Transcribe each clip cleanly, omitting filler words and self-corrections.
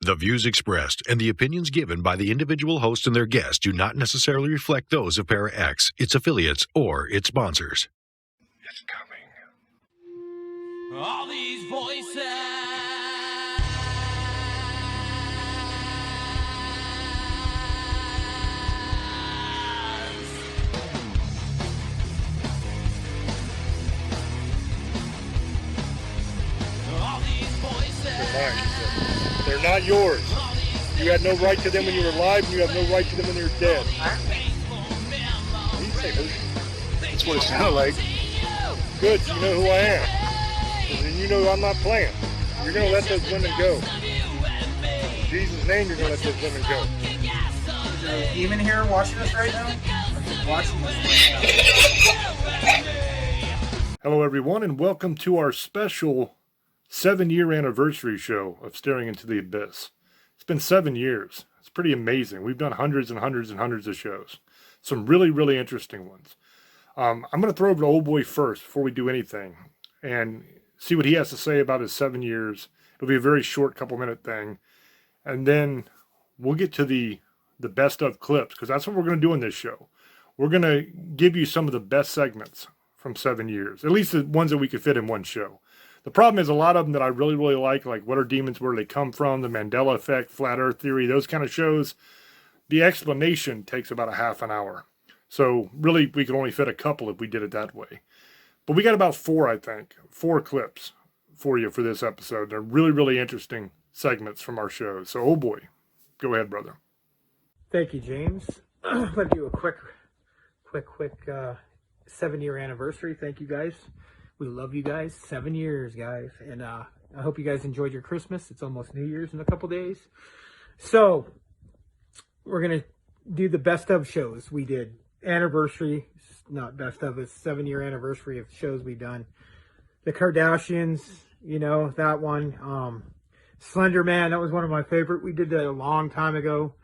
The views expressed and the opinions given by the individual host and their guests do not necessarily reflect those of Para X, its affiliates, or its sponsors. It's coming. All these voices. All these voices. They're mine. They're not yours. You had no right to them when you were alive, and you have no right to them when you're dead. That's what it sounded like. Good, so you know who I am. And then you know I'm not playing. You're going to let those women go. In Jesus' name, you're going to let those women go. Is there a demon here watching us right now? Watching us right now. Hello, everyone, and welcome to our special 7-year anniversary show of Staring into the Abyss. It's been 7 years. It's pretty amazing. We've done hundreds and hundreds and hundreds of shows. Some really, really interesting ones. I'm going to throw over to Old Boy first before we do anything and see what he has to say about his 7 years. It'll be a very short couple-minute thing. And then we'll get to the best of clips, because that's what we're going to do in this show. We're going to give you some of the best segments from 7 years, at least the ones that we could fit in one show. The problem is a lot of them that I really, really like What Are Demons, Where Do They Come From, The Mandela Effect, Flat Earth Theory, those kind of shows, the explanation takes about a half an hour. So really, we could only fit a couple if we did it that way. But we got about 4 clips for you for this episode. They're really, really interesting segments from our shows. So, oh boy, go ahead, brother. Thank you, James. I'm going to do a quick 7-year anniversary. Thank you, guys. We love you guys. 7 years, guys. And I hope you guys enjoyed your Christmas. It's almost New Year's in a couple days. So, we're going to do the best of shows we did. Anniversary, not best of, it's 7-year anniversary of shows we've done. The Kardashians, you know, that one. Slender Man, that was one of my favorite. We did that a long time ago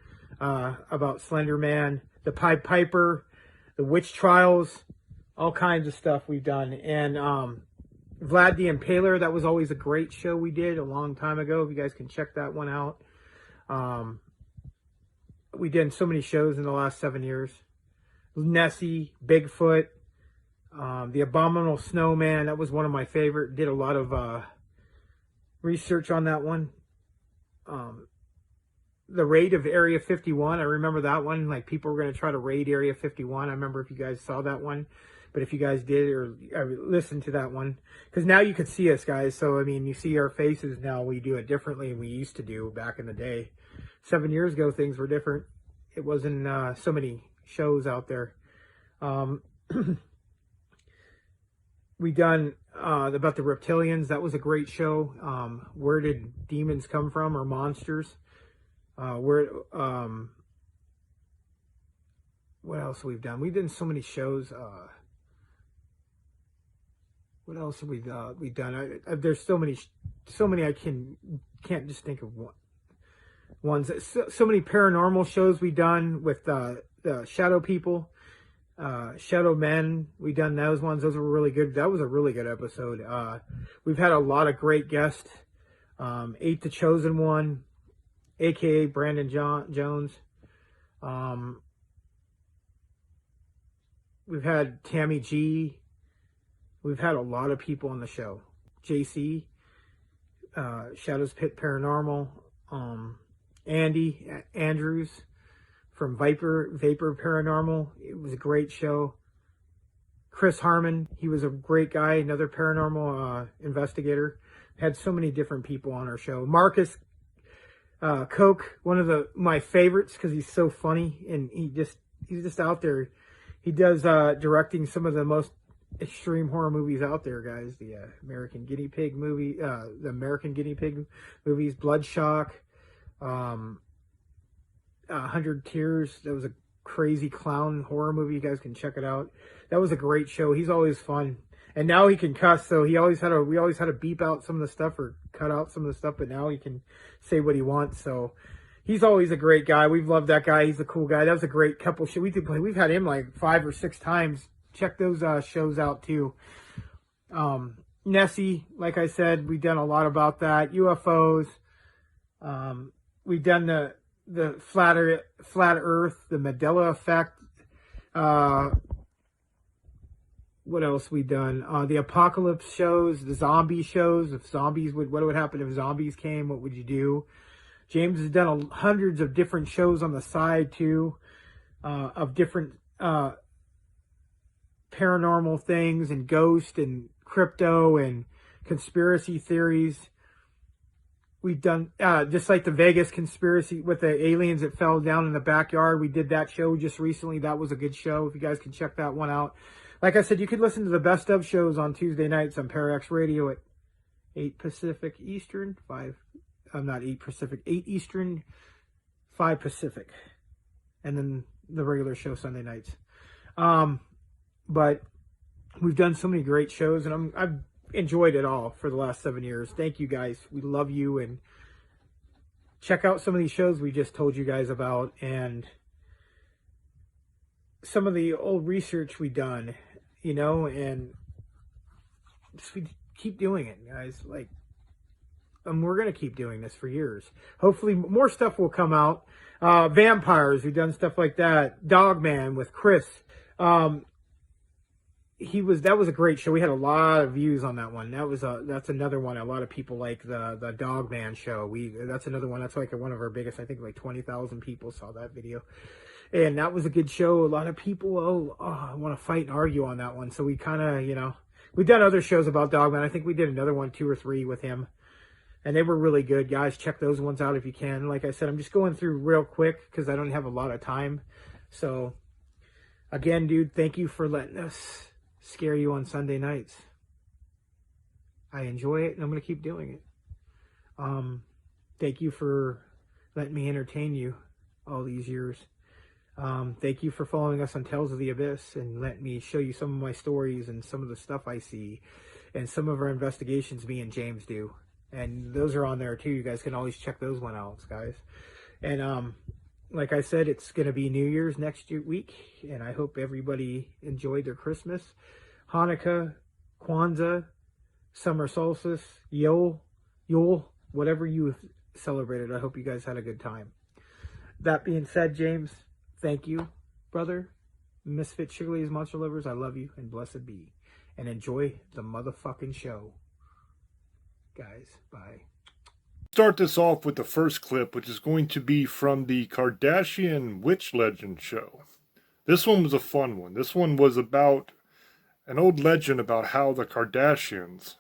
about Slender Man. The Pied Piper, the Witch Trials, all kinds of stuff we've done. And Vlad the Impaler, that was always a great show we did a long time ago. If you guys can check that one out. We did so many shows in the last 7 years. Nessie, Bigfoot, The Abominable Snowman, that was one of my favorite. Did a lot of research on that one. The raid of Area 51, I remember that one. Like, people were going to try to raid Area 51. I remember if you guys saw that one. But if you guys did or listened to that one. Because now you can see us, guys. So, I mean, you see our faces now. We do it differently than we used to do back in the day. 7 years ago, things were different. It wasn't so many shows out there. We done about the reptilians. That was a great show. Where did demons come from, or monsters? What else have we done? We've done so many shows. What else have we done? There's so many I can't just think of ones. So many paranormal shows we've done with the shadow people, shadow men. We've done those ones. Those were really good. That was a really good episode. We've had a lot of great guests. Ate the Chosen One, aka Brandon Jones. We've had Tammy G. We've had a lot of people on the show. JC, Shadows Pit Paranormal, Andy Andrews from Vapor Paranormal. It was a great show. Chris Harmon, he was a great guy, another paranormal investigator. Had so many different people on our show. Marcus Koch, one of my favorites because he's so funny and he's just out there. He does directing some of the most extreme horror movies out there, guys. The American Guinea Pig movie, the American Guinea Pig movies, Bloodshock, 100 Tears. That was a crazy clown horror movie. You guys can check it out. That was a great show. He's always fun. And now he can cuss, so we always had to beep out some of the stuff or cut out some of the stuff, but now he can say what he wants. So he's always a great guy. We've loved that guy. He's a cool guy. That was a great couple show. We've had him like 5 or 6 times. Check those shows out too. Nessie, like I said, we've done a lot about that. UFOs. we've done the flat Earth, the Mandela effect. What else we done? The apocalypse shows, the zombie shows. If zombies what would happen if zombies came? What would you do? James has done hundreds of different shows on the side too, of different paranormal things and ghost and crypto and conspiracy theories. We've done just like the Vegas conspiracy with the aliens that fell down in the backyard. We did that show just recently. That was a good show. If you guys can check that one out. Like I said, you could listen to the best of shows on Tuesday nights on Parax Radio at 8 Pacific Eastern, 8 Eastern, 5 Pacific. And then the regular show Sunday nights. But we've done so many great shows, and I've enjoyed it all for the last 7 years. Thank you guys. We love you, and check out some of these shows we just told you guys about, and some of the old research we done, and just we keep doing it, guys. We're going to keep doing this for years. Hopefully more stuff will come out. Vampires, we've done stuff like that. Dogman with Chris. That was a great show. We had a lot of views on that one. That's another one. A lot of people like the Dogman show. That's another one. That's like one of our biggest. I think like 20,000 people saw that video, and that was a good show. A lot of people want to fight and argue on that one. So we kind of we've done other shows about Dogman. I think we did another one, 2 or 3 with him, and they were really good. Guys, check those ones out if you can. Like I said, I'm just going through real quick because I don't have a lot of time. So again, dude, thank you for letting us scare you on Sunday nights. I enjoy it, and I'm going to keep doing it. Thank you for letting me entertain you all these years. Thank you for following us on Tales of the Abyss and letting me show you some of my stories and some of the stuff I see and some of our investigations me and James do. And those are on there too. You guys can always check those one out, guys. And like I said, it's going to be New Year's next week, and I hope everybody enjoyed their Christmas, Hanukkah, Kwanzaa, summer solstice, Yule, whatever you celebrated. I hope you guys had a good time. That being said, James, thank you, brother. Misfit Sugarly's Monster Lovers, I love you, and blessed be. And enjoy the motherfucking show. Guys, bye. Start this off with the first clip, which is going to be from the Kardashian Witch Legend show. This one was a fun one. This one was about an old legend about how the Kardashians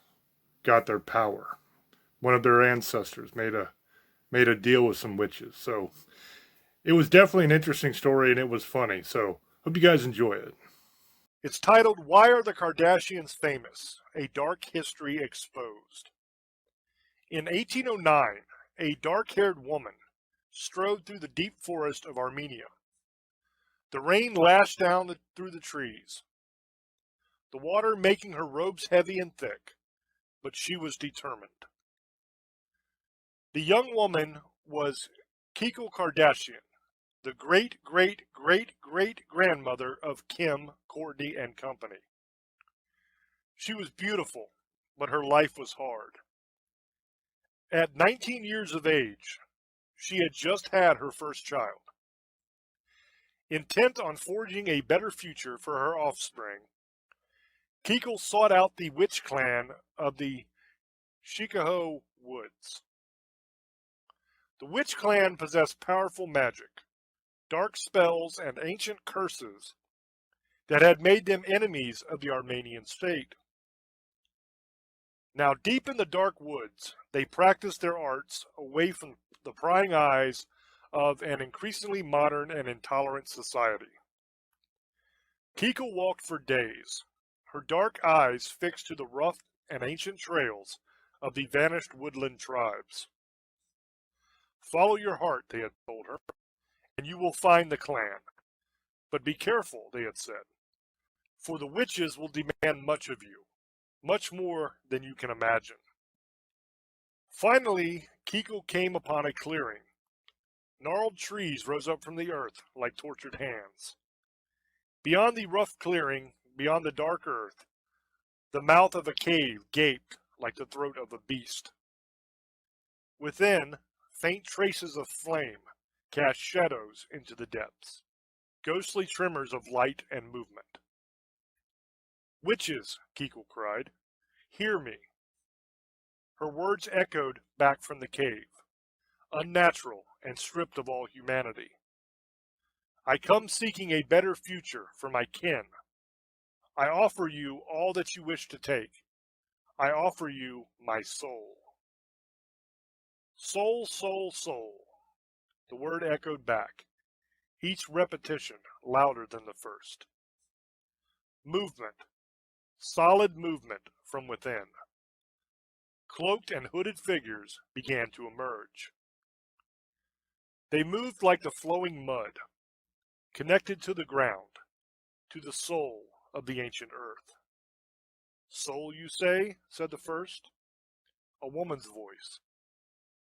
got their power. One of their ancestors made a deal with some witches. So it was definitely an interesting story, and it was funny. So hope you guys enjoy it. It's titled, Why Are the Kardashians Famous? A Dark History Exposed. In 1809, a dark-haired woman strode through the deep forest of Armenia. The rain lashed down through the trees, the water making her robes heavy and thick, but she was determined. The young woman was Keiko Kardashian, the great-great-great-great-grandmother of Kim, Kourtney, and company. She was beautiful, but her life was hard. At 19 years of age, she had just had her first child. Intent on forging a better future for her offspring, Keiko sought out the witch clan of the Shikaho Woods. The witch clan possessed powerful magic, dark spells, and ancient curses that had made them enemies of the Armenian state. Now, deep in the dark woods, they practiced their arts away from the prying eyes of an increasingly modern and intolerant society. Keiko walked for days, her dark eyes fixed to the rough and ancient trails of the vanished woodland tribes. Follow your heart, they had told her, and you will find the clan. But be careful, they had said, for the witches will demand much of you. Much more than you can imagine. Finally, Keiko came upon a clearing. Gnarled trees rose up from the earth like tortured hands. Beyond the rough clearing, beyond the dark earth, the mouth of a cave gaped like the throat of a beast. Within, faint traces of flame cast shadows into the depths, ghostly tremors of light and movement. "Witches!" Kekul cried. "Hear me!" Her words echoed back from the cave, unnatural and stripped of all humanity. "I come seeking a better future for my kin. I offer you all that you wish to take. I offer you my soul." "Soul, soul, soul." The word echoed back, each repetition louder than the first. Movement, solid movement from within. Cloaked and hooded figures began to emerge. They moved like the flowing mud, connected to the ground, to the soul of the ancient earth. "Soul, you say?" said the first. A woman's voice,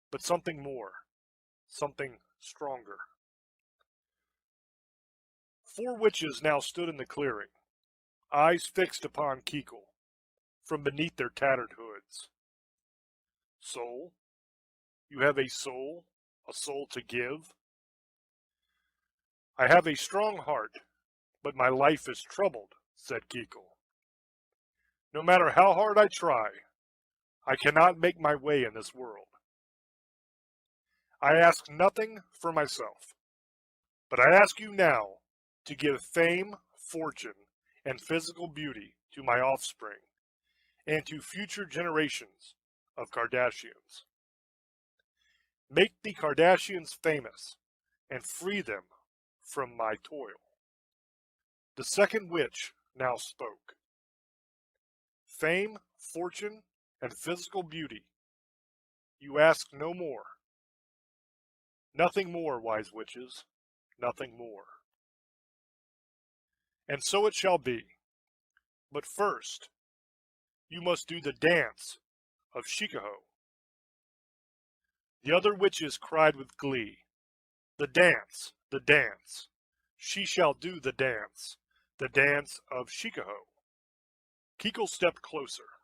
but something more, something stronger. 4 witches now stood in the clearing, eyes fixed upon Kekul, from beneath their tattered hoods. "Soul? You have a soul to give?" "I have a strong heart, but my life is troubled," said Kekul. "No matter how hard I try, I cannot make my way in this world. I ask nothing for myself, but I ask you now to give fame, fortune, and physical beauty to my offspring and to future generations of Kardashians. Make the Kardashians famous and free them from my toil." The second witch now spoke. "Fame, fortune, and physical beauty. You ask no more. Nothing more, wise witches, nothing more. And so it shall be. But first, you must do the dance of Shikaho." The other witches cried with glee, "The dance, the dance. She shall do the dance of Shikaho." Kekul stepped closer.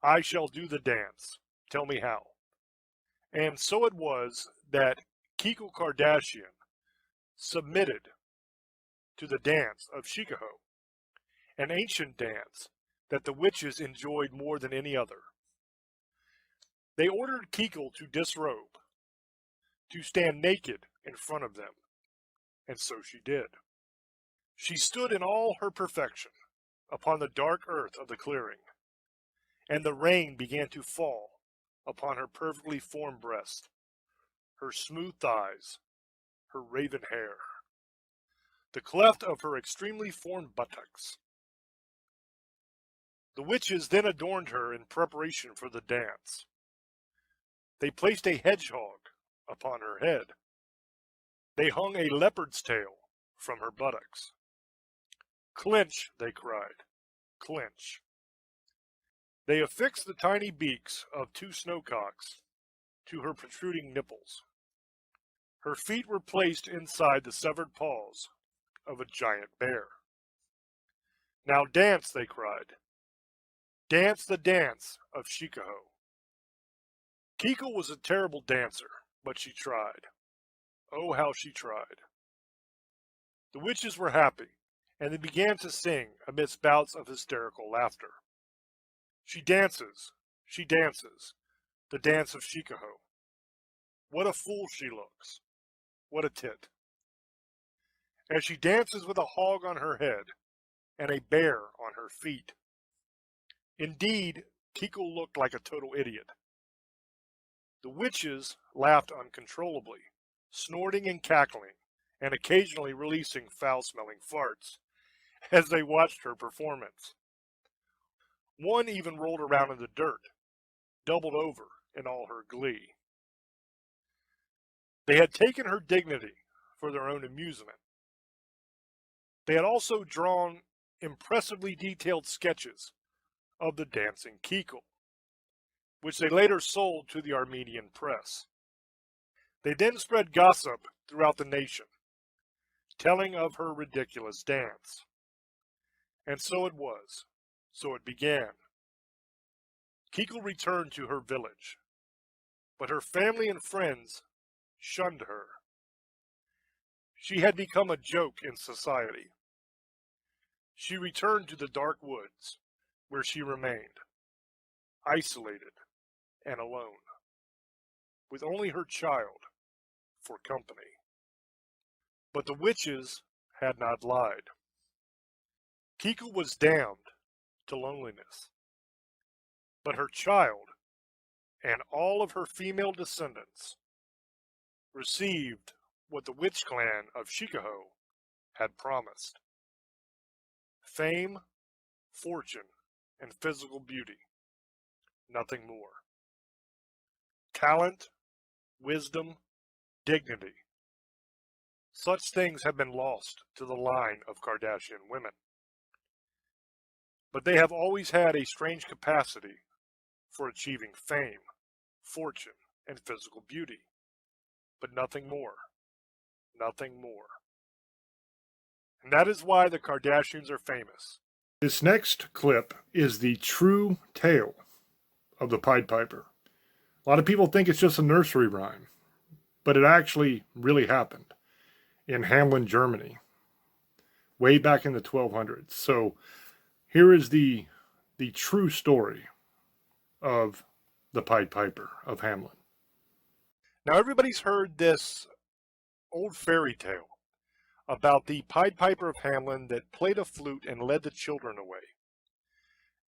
"I shall do the dance. Tell me how." And so it was that Kekul Kardashian submitted to the dance of Shikaho, an ancient dance that the witches enjoyed more than any other. They ordered Kekul to disrobe, to stand naked in front of them, and so she did. She stood in all her perfection upon the dark earth of the clearing, and the rain began to fall upon her perfectly formed breast, her smooth thighs, her raven hair, the cleft of her extremely formed buttocks. The witches then adorned her in preparation for the dance. They placed a hedgehog upon her head. They hung a leopard's tail from her buttocks. "Clinch," they cried, "clinch." They affixed the tiny beaks of 2 snowcocks to her protruding nipples. Her feet were placed inside the severed paws of a giant bear. "Now dance," they cried. "Dance the dance of Shikaho." Kekul was a terrible dancer, but she tried. Oh, how she tried. The witches were happy, and they began to sing amidst bouts of hysterical laughter. She dances, the dance of Shikaho. What a fool she looks. What a tit. As she dances with a hog on her head and a bear on her feet. Indeed, Kekul looked like a total idiot. The witches laughed uncontrollably, snorting and cackling, and occasionally releasing foul-smelling farts, as they watched her performance. One even rolled around in the dirt, doubled over in all her glee. They had taken her dignity for their own amusement. They had also drawn impressively detailed sketches of the dancing Kekul, which they later sold to the Armenian press. They then spread gossip throughout the nation, telling of her ridiculous dance. And so it was. So it began. Kekul returned to her village. but her family and friends shunned her. She had become a joke in society. She returned to the dark woods, where she remained, isolated and alone, with only her child for company. But the witches had not lied. Kika was damned to loneliness, but her child and all of her female descendants received what the witch clan of Shikaho had promised: fame, fortune, and physical beauty, nothing more. Talent, wisdom, dignity. Such things have been lost to the line of Kardashian women. But they have always had a strange capacity for achieving fame, fortune, and physical beauty. But nothing more. Nothing more. And that is why the Kardashians are famous. This next clip is the true tale of the Pied Piper. A lot of people think it's just a nursery rhyme, but it actually really happened in Hamelin, Germany, way back in the 1200s. So here is the true story of the Pied Piper of Hamelin. Now everybody's heard this old fairy tale about the Pied Piper of Hamelin that played a flute and led the children away.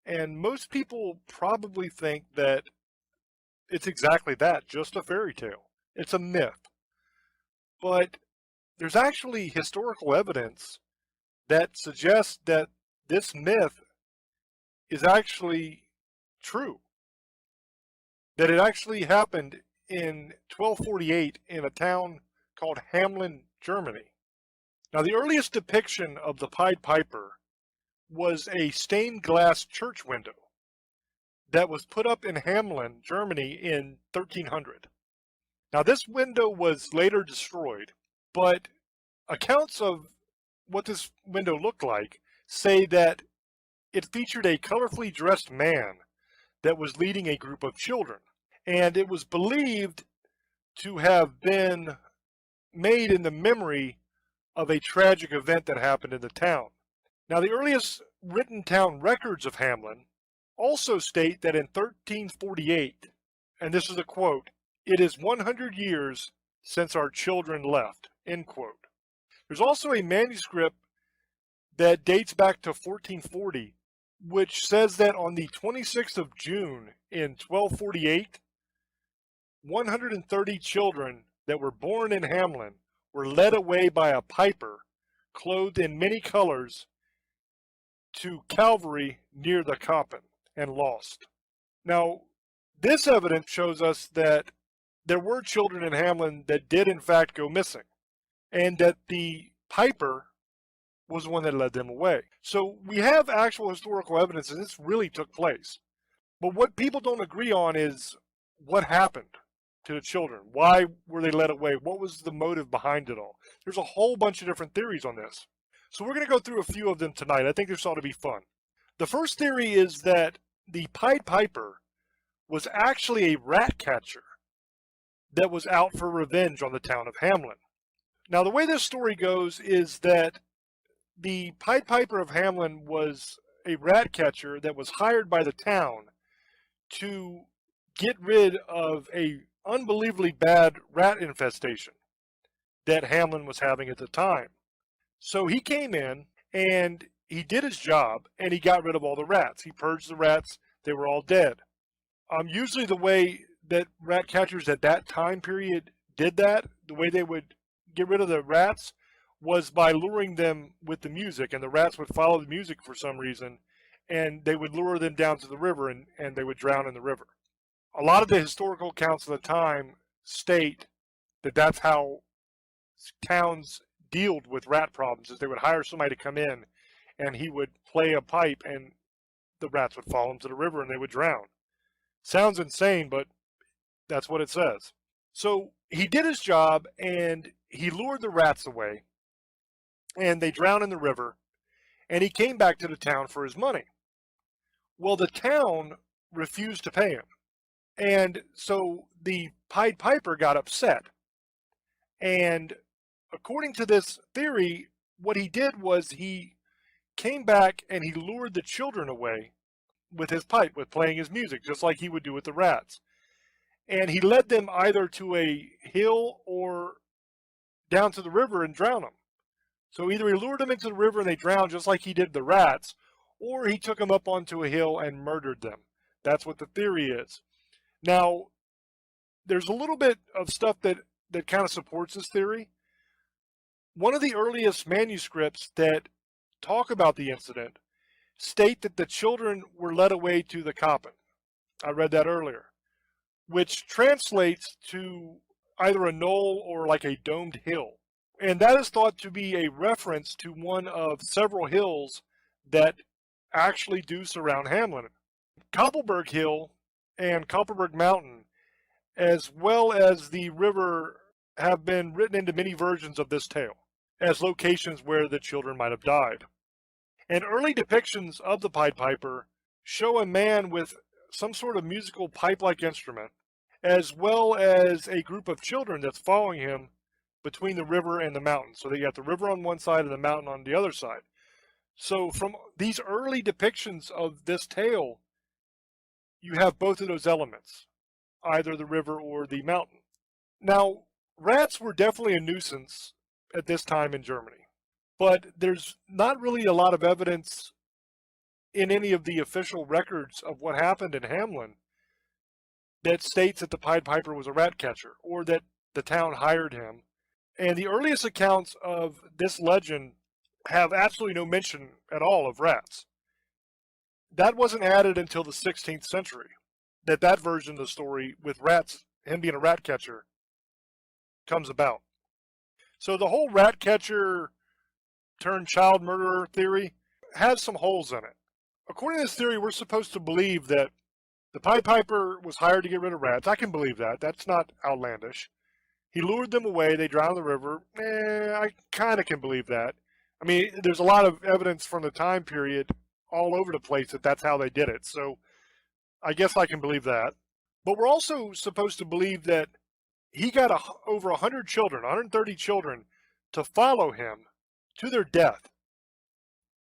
And most people probably think that it's exactly that, just a fairy tale. It's a myth. But there's actually historical evidence that suggests that this myth is actually true. That it actually happened in 1248 in a town called Hamelin, Germany. Now, the earliest depiction of the Pied Piper was a stained glass church window that was put up in Hamelin, Germany in 1300. Now, this window was later destroyed, but accounts of what this window looked like say that it featured a colorfully dressed man that was leading a group of children. And it was believed to have been made in the memory of a tragic event that happened in the town. Now, the earliest written town records of Hamelin also state that in 1348, and this is a quote, "It is 100 years since our children left," end quote. There's also a manuscript that dates back to 1440, which says that on the 26th of June in 1248, 130 children that were born in Hamelin were led away by a piper clothed in many colors to Calvary near the Koppen and lost. Now, this evidence shows us that there were children in Hamelin that did in fact go missing, and that the piper was the one that led them away. So we have actual historical evidence that this really took place. But what people don't agree on is what happened to the children. Why were they led away? What was the motive behind it all? There's a whole bunch of different theories on this. So we're going to go through a few of them tonight. I think this ought to be fun. The first theory is that the Pied Piper was actually a rat catcher that was out for revenge on the town of Hamelin. Now, the way this story goes is that the Pied Piper of Hamelin was a rat catcher that was hired by the town to get rid of a unbelievably bad rat infestation that Hamelin was having at the time. So he came in and he did his job and he got rid of all the rats. He purged the rats. They were all dead. Usually the way that rat catchers at that time period did that, the way they would get rid of the rats, was by luring them with the music, and the rats would follow the music for some reason, and they would lure them down to the river, and they would drown in the river. A lot of the historical accounts of the time state that that's how towns dealt with rat problems, is they would hire somebody to come in, and he would play a pipe, and the rats would follow him to the river, and they would drown. Sounds insane, but that's what it says. So he did his job, and he lured the rats away, and they drowned in the river, and he came back to the town for his money. Well, the town refused to pay him. And so the Pied Piper got upset. And according to this theory, what he did was he came back and he lured the children away with his pipe, with playing his music, just like he would do with the rats. And he led them either to a hill or down to the river and drowned them. So either he lured them into the river and they drowned just like he did the rats, or he took them up onto a hill and murdered them. That's what the theory is. Now, there's a little bit of stuff that kind of supports this theory. One of the earliest manuscripts that talk about the incident state that the children were led away to the coppin. I read that earlier, which translates to either a knoll or like a domed hill. And that is thought to be a reference to one of several hills that actually do surround Hamlin. Koppelberg Hill and Koppelberg Mountain, as well as the river, have been written into many versions of this tale as locations where the children might have died. And early depictions of the Pied Piper show a man with some sort of musical pipe-like instrument, as well as a group of children that's following him between the river and the mountain. So they got the river on one side and the mountain on the other side. So from these early depictions of this tale, you have both of those elements, either the river or the mountain. Now, rats were definitely a nuisance at this time in Germany, but there's not really a lot of evidence in any of the official records of what happened in Hamlin that states that the Pied Piper was a rat catcher or that the town hired him. And the earliest accounts of this legend have absolutely no mention at all of rats. That wasn't added until the 16th century, that version of the story with rats, him being a rat catcher, comes about. So the whole rat catcher turned child murderer theory has some holes in it. According to this theory, we're supposed to believe that the Pied Piper was hired to get rid of rats. I can believe that. That's not outlandish. He lured them away. They drowned in the river. I kind of can believe that. I mean, there's a lot of evidence from the time period all over the place that that's how they did it. So I guess I can believe that. But we're also supposed to believe that he got over 100 children, 130 children, to follow him to their death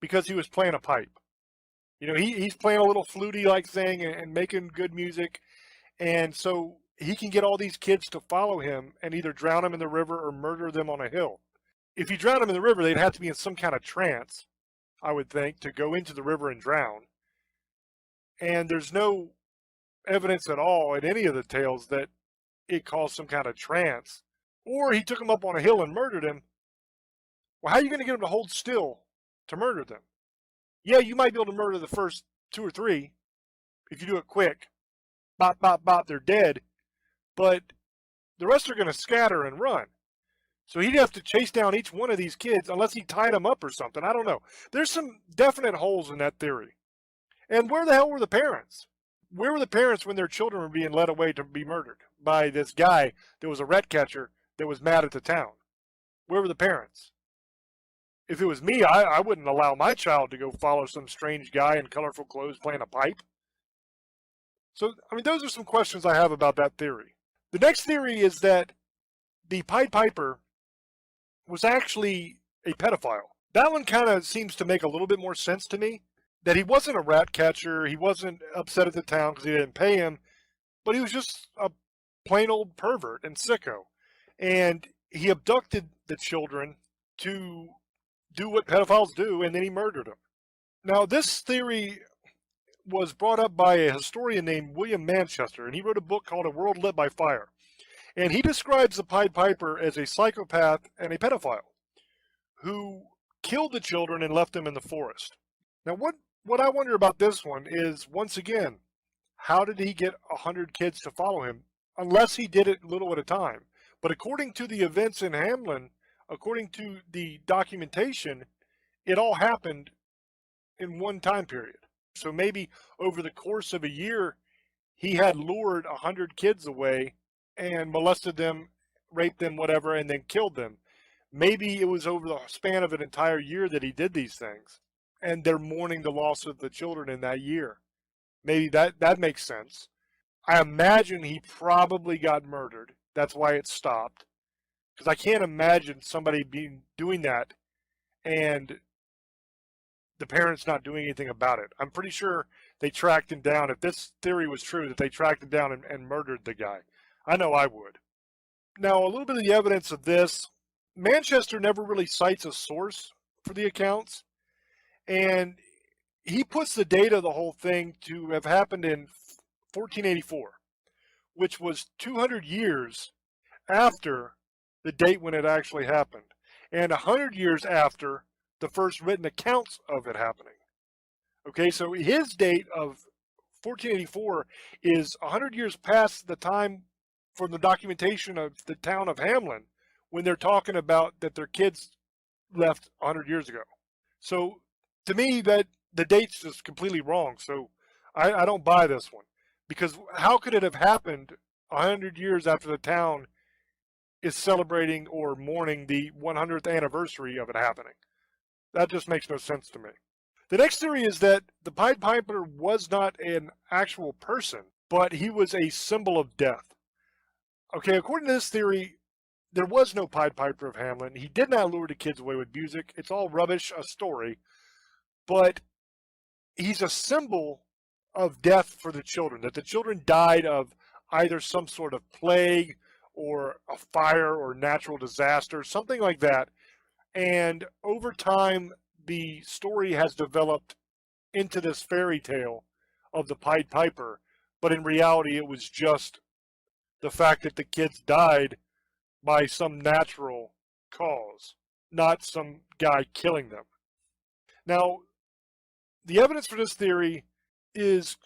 because he was playing a pipe. You know, he's playing a little fluty-like thing and making good music. And so he can get all these kids to follow him and either drown them in the river or murder them on a hill. If you drown them in the river, they'd have to be in some kind of trance, I would think, to go into the river and drown. And there's no evidence at all in any of the tales that it caused some kind of trance. Or he took them up on a hill and murdered him. Well, how are you going to get them to hold still to murder them? Yeah, you might be able to murder the first 2 or 3 if you do it quick. Bop, bop, bop, they're dead. But the rest are going to scatter and run. So he'd have to chase down each one of these kids unless he tied them up or something. I don't know. There's some definite holes in that theory. And where the hell were the parents? Where were the parents when their children were being led away to be murdered by this guy that was a rat catcher that was mad at the town? Where were the parents? If it was me, I wouldn't allow my child to go follow some strange guy in colorful clothes playing a pipe. So, I mean, those are some questions I have about that theory. The next theory is that the Pied Piper was actually a pedophile. That one kind of seems to make a little bit more sense to me. That he wasn't a rat catcher, he wasn't upset at the town because he didn't pay him, but he was just a plain old pervert and sicko. And he abducted the children to do what pedophiles do, and then he murdered them. Now, this theory was brought up by a historian named William Manchester, and he wrote a book called A World Lit by Fire. And he describes the Pied Piper as a psychopath and a pedophile who killed the children and left them in the forest. Now, what I wonder about this one is, once again, how did he get 100 kids to follow him? Unless he did it little at a time. But according to the events in Hamlin, according to the documentation, it all happened in one time period. So maybe over the course of a year, he had lured 100 kids away and molested them, raped them, whatever, and then killed them. Maybe it was over the span of an entire year that he did these things, and they're mourning the loss of the children in that year. Maybe that makes sense. I imagine he probably got murdered. That's why it stopped. Because I can't imagine somebody doing that and the parents not doing anything about it. I'm pretty sure they tracked him down. If this theory was true, that they tracked him down and murdered the guy. I know I would. Now, a little bit of the evidence of this, Manchester never really cites a source for the accounts, and he puts the date of the whole thing to have happened in 1484, which was 200 years after the date when it actually happened, and 100 years after the first written accounts of it happening. Okay, so his date of 1484 is 100 years past the time from the documentation of the town of Hamlin when they're talking about that their kids left 100 years ago. So to me, that the date's just completely wrong. So I don't buy this one, because how could it have happened 100 years after the town is celebrating or mourning the 100th anniversary of it happening? That just makes no sense to me. The next theory is that the Pied Piper was not an actual person, but he was a symbol of death. Okay, according to this theory, there was no Pied Piper of Hamelin. He did not lure the kids away with music. It's all rubbish, a story. But he's a symbol of death for the children, that the children died of either some sort of plague or a fire or natural disaster, something like that. And over time, the story has developed into this fairy tale of the Pied Piper. But in reality, it was just the fact that the kids died by some natural cause, not some guy killing them. Now, the evidence for this theory is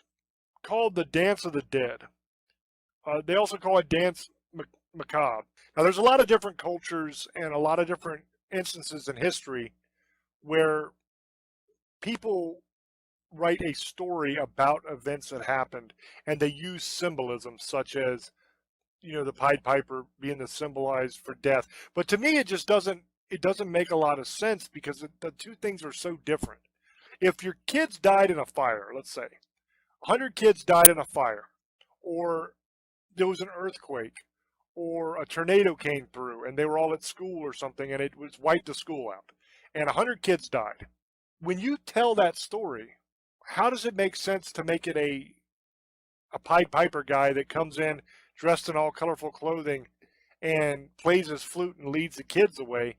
called the Dance of the Dead. They also call it Dance Macabre. Now, there's a lot of different cultures and a lot of different instances in history where people write a story about events that happened, and they use symbolism such as, the Pied Piper being the symbolized for death. But to me, it just doesn't make a lot of sense, because the two things are so different. If your kids died in a fire, let's say 100 kids died in a fire, or there was an earthquake, or a tornado came through and they were all at school or something and it was wiped the school out, and 100 kids died. When you tell that story, how does it make sense to make it a Pied Piper guy that comes in dressed in all colorful clothing and plays his flute and leads the kids away,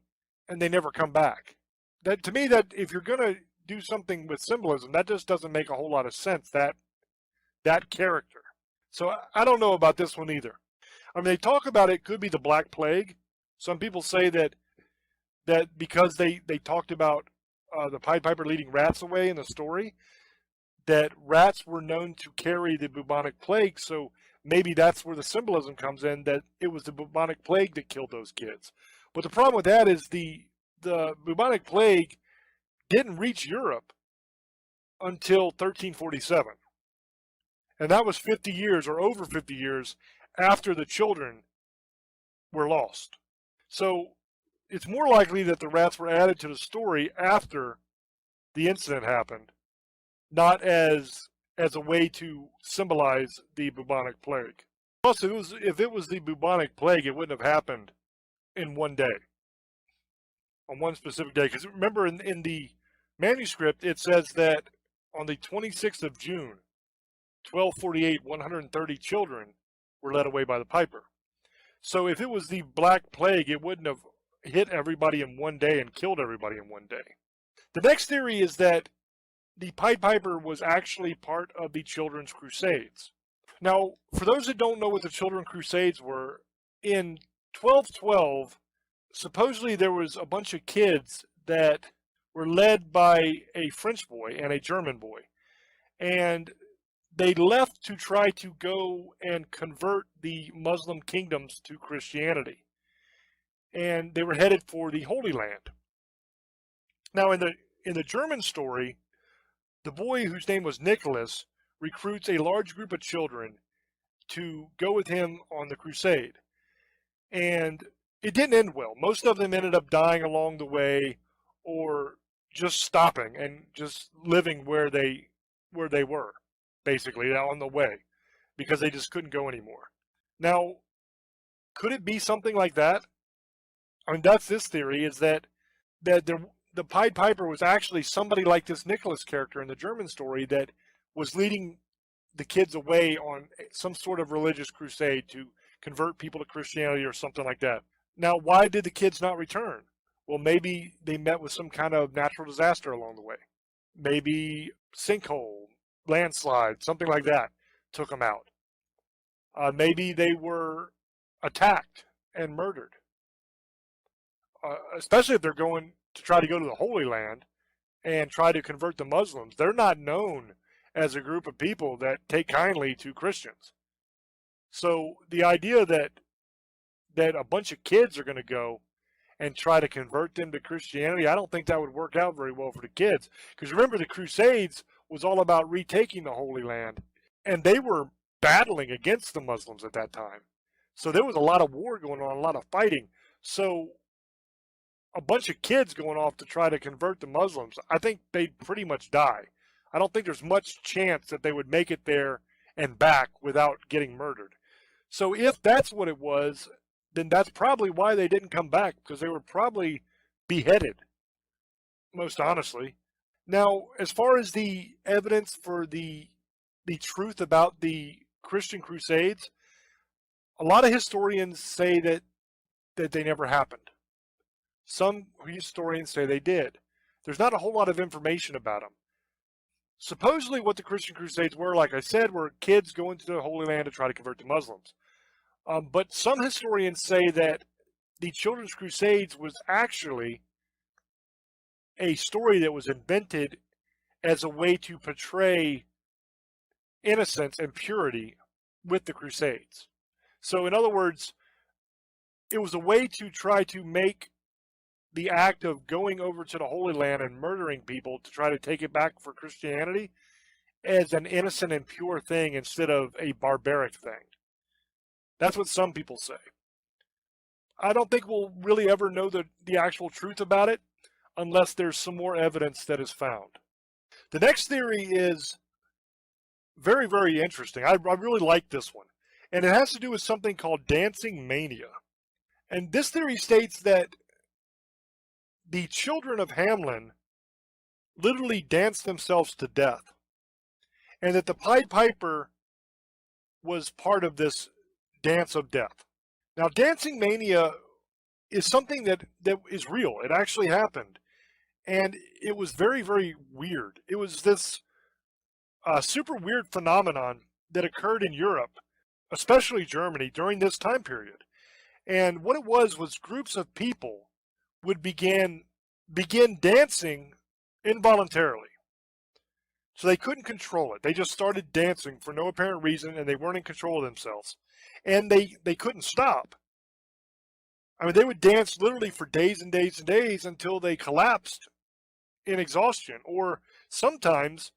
and they never come back? That, to me, that if you're going to do something with symbolism, that just doesn't make a whole lot of sense, that character. So I don't know about this one either. I mean, they talk about it could be the Black Plague. Some people say that because they talked about the Pied Piper leading rats away in the story, that rats were known to carry the bubonic plague, so maybe that's where the symbolism comes in, that it was the bubonic plague that killed those kids. But the problem with that is the bubonic plague didn't reach Europe until 1347. And that was 50 years or over 50 years after the children were lost. So it's more likely that the rats were added to the story after the incident happened, not as a way to symbolize the bubonic plague. Plus, if it was the bubonic plague, it wouldn't have happened in one day, on one specific day. Because remember, in the manuscript, it says that on the 26th of June, 1248, 130 children were led away by the Piper. So if it was the Black Plague, it wouldn't have hit everybody in one day and killed everybody in one day. The next theory is that the Pied Piper was actually part of the Children's Crusades. Now, for those that don't know what the Children's Crusades were, in 1212, supposedly there was a bunch of kids that were led by a French boy and a German boy. And they left to try to go and convert the Muslim kingdoms to Christianity. And they were headed for the Holy Land. Now, in the German story, the boy, whose name was Nicholas, recruits a large group of children to go with him on the crusade. And it didn't end well. Most of them ended up dying along the way, or just stopping and just living where they were, basically, on the way. because they just couldn't go anymore. Now, could it be something like that? I mean, that's this theory, is that the Pied Piper was actually somebody like this Nicholas character in the German story that was leading the kids away on some sort of religious crusade to convert people to Christianity or something like that. Now, why did the kids not return? Well, maybe they met with some kind of natural disaster along the way. Maybe sinkhole, landslide, something like that took them out. Maybe they were attacked and murdered. Especially if they're going to try to go to the Holy Land and try to convert the Muslims. They're not known as a group of people that take kindly to Christians. So the idea that a bunch of kids are going to go and try to convert them to Christianity, I don't think that would work out very well for the kids. Because remember, the Crusades was all about retaking the Holy Land, and they were battling against the Muslims at that time. So there was a lot of war going on, a lot of fighting. So a bunch of kids going off to try to convert the Muslims, I think they'd pretty much die. I don't think there's much chance that they would make it there and back without getting murdered. So if that's what it was, then that's probably why they didn't come back, because they were probably beheaded, most honestly. Now, as far as the evidence for the truth about the Christian Crusades, a lot of historians say that they never happened. Some historians say they did. There's not a whole lot of information about them. Supposedly what the Christian Crusades were, like I said, were kids going to the Holy Land to try to convert the Muslims. But some historians say that the Children's Crusades was actually a story that was invented as a way to portray innocence and purity with the Crusades. So in other words, it was a way to try to make the act of going over to the Holy Land and murdering people to try to take it back for Christianity as an innocent and pure thing instead of a barbaric thing. That's what some people say. I don't think we'll really ever know the actual truth about it unless there's some more evidence that is found. The next theory is very, very interesting. I really like this one. And it has to do with something called dancing mania. And this theory states that the children of Hamelin literally danced themselves to death, and that the Pied Piper was part of this dance of death. Now, dancing mania is something that is real. It actually happened, and it was very, very weird. It was this super weird phenomenon that occurred in Europe, especially Germany, during this time period. And what it was groups of people would begin dancing involuntarily. So they couldn't control it. They just started dancing for no apparent reason, and they weren't in control of themselves. And they couldn't stop. I mean, they would dance literally for days and days and days until they collapsed in exhaustion. Or sometimes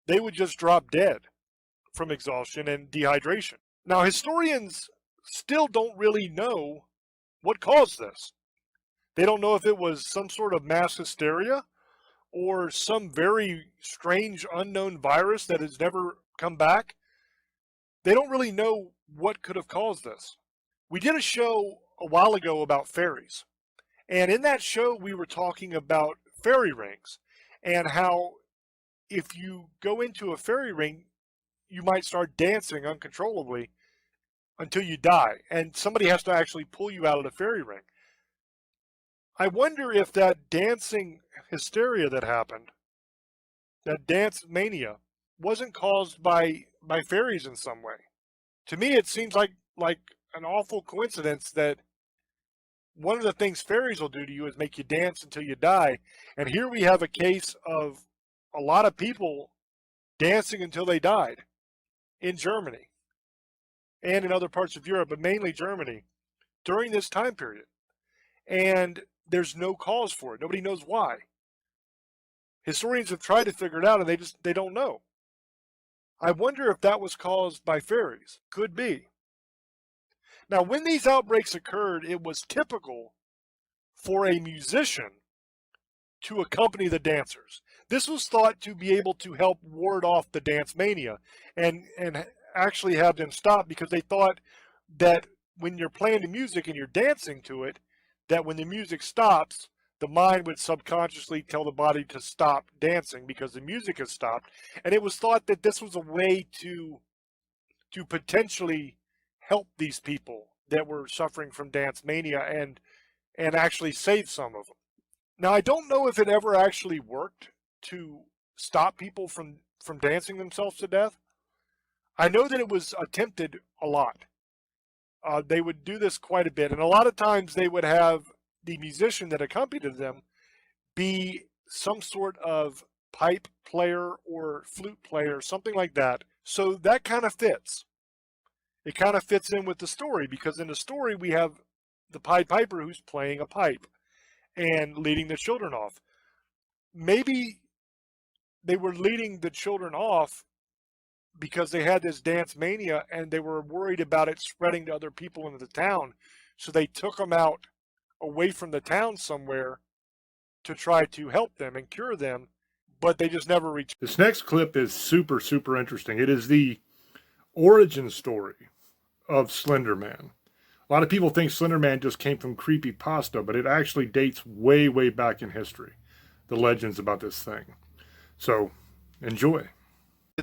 they would just drop dead from exhaustion and dehydration. Now, historians still don't really know what caused this. They don't know if it was some sort of mass hysteria or some very strange unknown virus that has never come back. They don't really know what could have caused this. We did a show a while ago about fairies. And in that show, we were talking about fairy rings and how if you go into a fairy ring, you might start dancing uncontrollably until you die. And somebody has to actually pull you out of the fairy ring. I wonder if that dancing hysteria that happened, that dance mania, wasn't caused by fairies in some way. To me, it seems like an awful coincidence that one of the things fairies will do to you is make you dance until you die. And here we have a case of a lot of people dancing until they died in Germany and in other parts of Europe, but mainly Germany, during this time period. And there's no cause for it. Nobody knows why. Historians have tried to figure it out, and they don't know. I wonder if that was caused by fairies. Could be. Now, when these outbreaks occurred, it was typical for a musician to accompany the dancers. This was thought to be able to help ward off the dance mania and actually have them stop because they thought that when you're playing the music and you're dancing to it, that when the music stops, the mind would subconsciously tell the body to stop dancing because the music has stopped. And it was thought that this was a way to potentially help these people that were suffering from dance mania and actually save some of them. Now, I don't know if it ever actually worked to stop people from dancing themselves to death. I know that it was attempted a lot. They would do this quite a bit, and a lot of times they would have the musician that accompanied them be some sort of pipe player or flute player, something like that. So that kind of fits. It kind of fits in with the story, because in the story we have the Pied Piper who's playing a pipe and leading the children off. Maybe they were leading the children off because they had this dance mania and they were worried about it spreading to other people in the town. So they took them out away from the town somewhere to try to help them and cure them, but they just never reached. This next clip is super, super interesting. It is the origin story of Slender Man. A lot of people think Slender Man just came from creepypasta, but it actually dates way, way back in history, the legends about this thing. So, enjoy.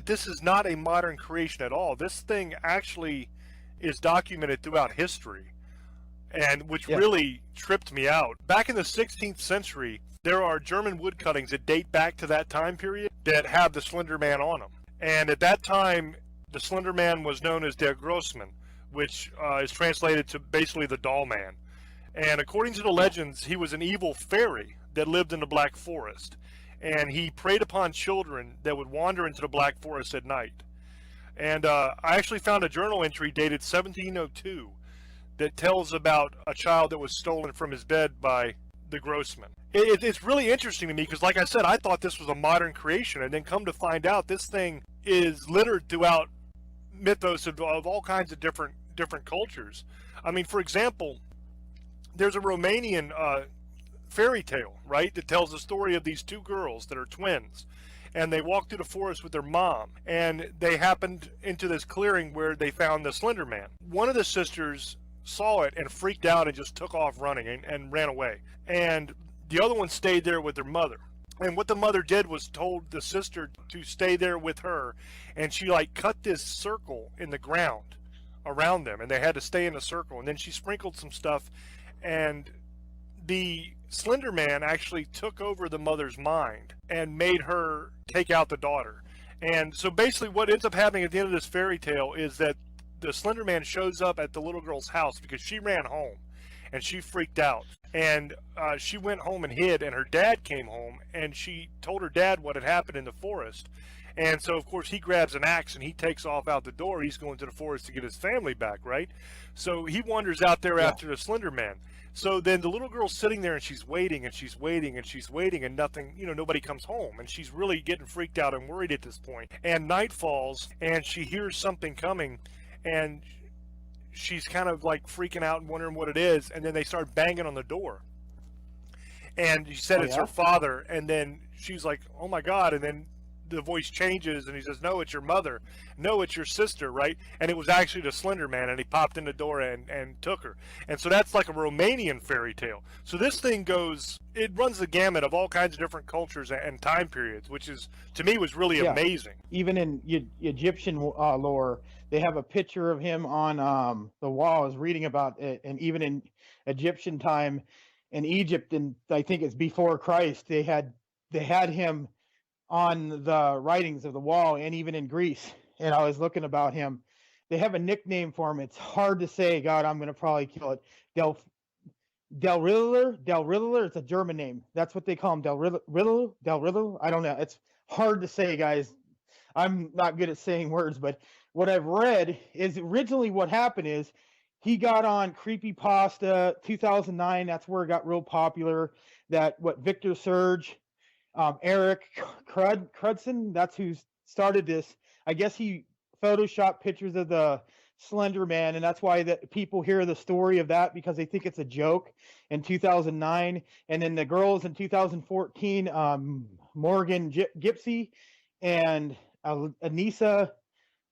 This is not a modern creation at all. This thing actually is documented throughout history, and which really tripped me out. Back in the 16th century, there are German wood cuttings that date back to that time period that have the Slender Man on them. And at that time, the Slender Man was known as Der Grossmann, which is translated to basically the Doll Man. And according to the legends, he was an evil fairy that lived in the Black Forest. And he preyed upon children that would wander into the Black Forest at night. And I actually found a journal entry dated 1702 that tells about a child that was stolen from his bed by the Grossman. It's really interesting to me because, like I said, I thought this was a modern creation, and then come to find out this thing is littered throughout mythos of all kinds of different cultures. I mean, for example, there's a Romanian fairy tale, right, that tells the story of these two girls that are twins, and they walk through the forest with their mom, and they happened into this clearing where they found the Slender Man. One of the sisters saw it and freaked out and just took off running and ran away, and the other one stayed there with their mother. And what the mother did was told the sister to stay there with her, and she like cut this circle in the ground around them, and they had to stay in a circle, and then she sprinkled some stuff, and the Slender Man actually took over the mother's mind and made her take out the daughter. And so basically what ends up happening at the end of this fairy tale is that the Slender Man shows up at the little girl's house because she ran home and she freaked out. And she went home and hid, and her dad came home, and she told her dad what had happened in the forest. And so, of course, he grabs an axe and he takes off out the door. He's going to the forest to get his family back, right? So he wanders out there after the Slender Man. So then the little girl's sitting there and she's waiting and she's waiting and she's waiting, and nothing, nobody comes home. And she's really getting freaked out and worried at this point. And night falls and she hears something coming, and she's kind of like freaking out and wondering what it is. And then they start banging on the door. And she said it's her father. And then she's like, oh my God. And then the voice changes and he says, no, it's your mother. No, it's your sister, right? And it was actually the Slender Man, and he popped in the door and took her. And so that's like a Romanian fairy tale. So this thing it runs the gamut of all kinds of different cultures and time periods, which is, to me, was really amazing. Even in Egyptian lore, they have a picture of him on the wall. I was reading about it, and even in Egyptian time in Egypt, and I think it's before Christ, they had him on the writings of the wall, and even in Greece. And I was looking about him. They have a nickname for him. It's hard to say. God, I'm going to probably kill it. Del Riddler. It's a German name. That's what they call him. Del Riddler. I don't know. It's hard to say, guys. I'm not good at saying words, but what I've read is originally what happened is he got on Creepypasta 2009. That's where it got real popular. Victor Surge, Eric Crudson, that's who started this. I guess he photoshopped pictures of the Slender Man, and that's why that people hear the story of that, because they think it's a joke in 2009. And then the girls in 2014, Morgan Gipsy and Anissa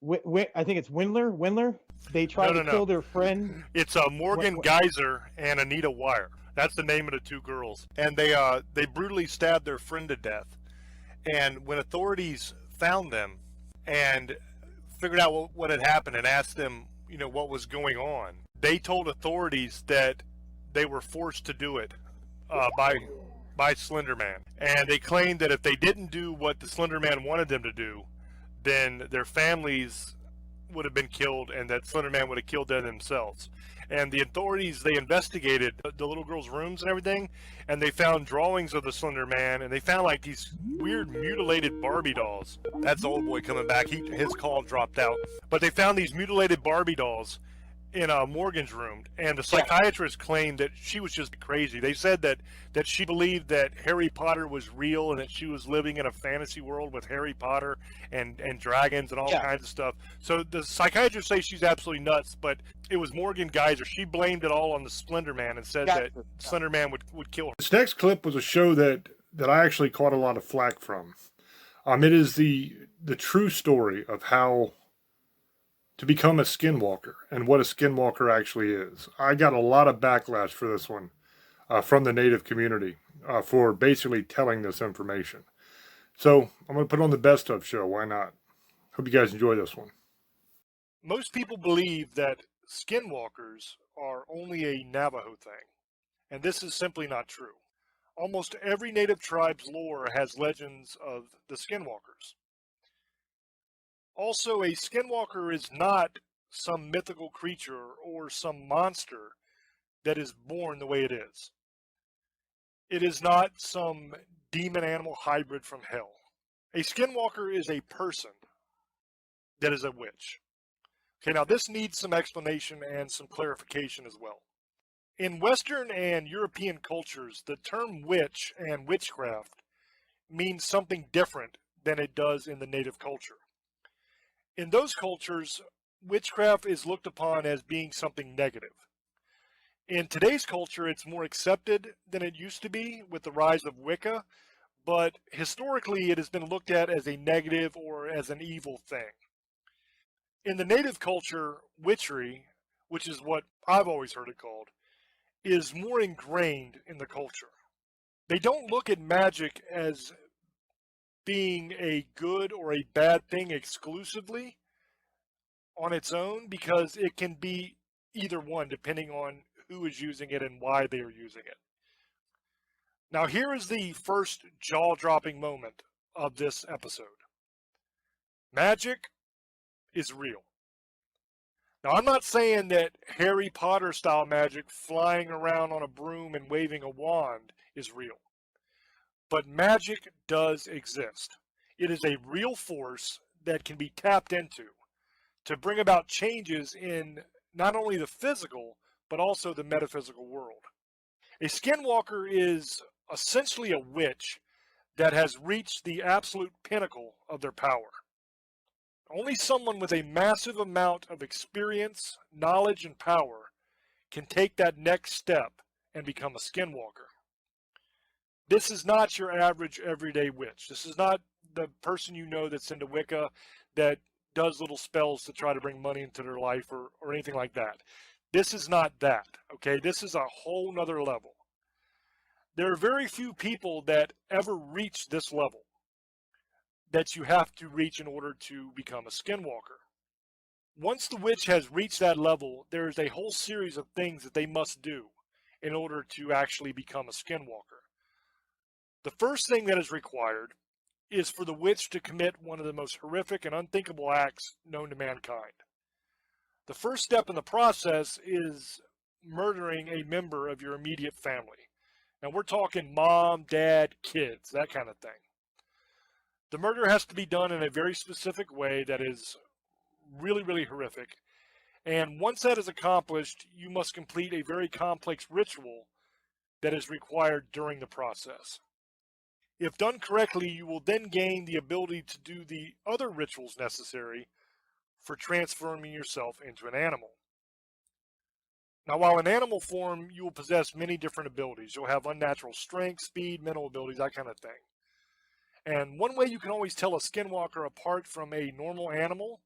I think it's Windler. They try No. to kill their friend. It's Morgan Geyser and Anita Wire. That's the name of the two girls, and they brutally stabbed their friend to death. And when authorities found them and figured out what had happened and asked them, what was going on, they told authorities that they were forced to do it by Slender Man. And they claimed that if they didn't do what the Slender Man wanted them to do, then their families would have been killed and that Slender Man would have killed them themselves. And the authorities, they investigated the little girl's rooms and everything, and they found drawings of the Slender Man, and they found like these weird mutilated Barbie dolls. That's the old boy coming back. His call dropped out. But they found these mutilated Barbie dolls in Morgan's room, and the psychiatrist claimed that she was just crazy. They said that she believed that Harry Potter was real and that she was living in a fantasy world with Harry Potter and dragons and all kinds of stuff. So the psychiatrist says she's absolutely nuts, but it was Morgan Geyser. She blamed it all on the Slender Man and said that Slender Man would kill her. This next clip was a show that I actually caught a lot of flack from. It is the true story of how to become a skinwalker and what a skinwalker actually is. I got a lot of backlash for this one from the native community for basically telling this information. So I'm going to put on the best of show. Why not? Hope you guys enjoy this one. Most people believe that skinwalkers are only a Navajo thing, and this is simply not true. Almost every native tribe's lore has legends of the skinwalkers. Also, a skinwalker is not some mythical creature or some monster that is born the way it is. It is not some demon animal hybrid from hell. A skinwalker is a person that is a witch. Okay, now this needs some explanation and some clarification as well. In Western and European cultures, the term witch and witchcraft means something different than it does in the native culture. In those cultures, witchcraft is looked upon as being something negative. In today's culture, it's more accepted than it used to be with the rise of Wicca, but historically it has been looked at as a negative or as an evil thing. In the native culture, witchery, which is what I've always heard it called, is more ingrained in the culture. They don't look at magic as being a good or a bad thing exclusively on its own, because it can be either one depending on who is using it and why they are using it. Now here is the first jaw-dropping moment of this episode. Magic is real. Now I'm not saying that Harry Potter style magic, flying around on a broom and waving a wand, is real. But magic does exist. It is a real force that can be tapped into to bring about changes in not only the physical, but also the metaphysical world. A skinwalker is essentially a witch that has reached the absolute pinnacle of their power. Only someone with a massive amount of experience, knowledge, and power can take that next step and become a skinwalker. This is not your average everyday witch. This is not the person that's into Wicca that does little spells to try to bring money into their life or anything like that. This is not that, okay? This is a whole nother level. There are very few people that ever reach this level that you have to reach in order to become a skinwalker. Once the witch has reached that level, there is a whole series of things that they must do in order to actually become a skinwalker. The first thing that is required is for the witch to commit one of the most horrific and unthinkable acts known to mankind. The first step in the process is murdering a member of your immediate family. Now we're talking mom, dad, kids, that kind of thing. The murder has to be done in a very specific way that is really, really horrific. And once that is accomplished, you must complete a very complex ritual that is required during the process. If done correctly, you will then gain the ability to do the other rituals necessary for transforming yourself into an animal. Now, while in animal form, you will possess many different abilities. You'll have unnatural strength, speed, mental abilities, that kind of thing. And one way you can always tell a skinwalker apart from a normal animal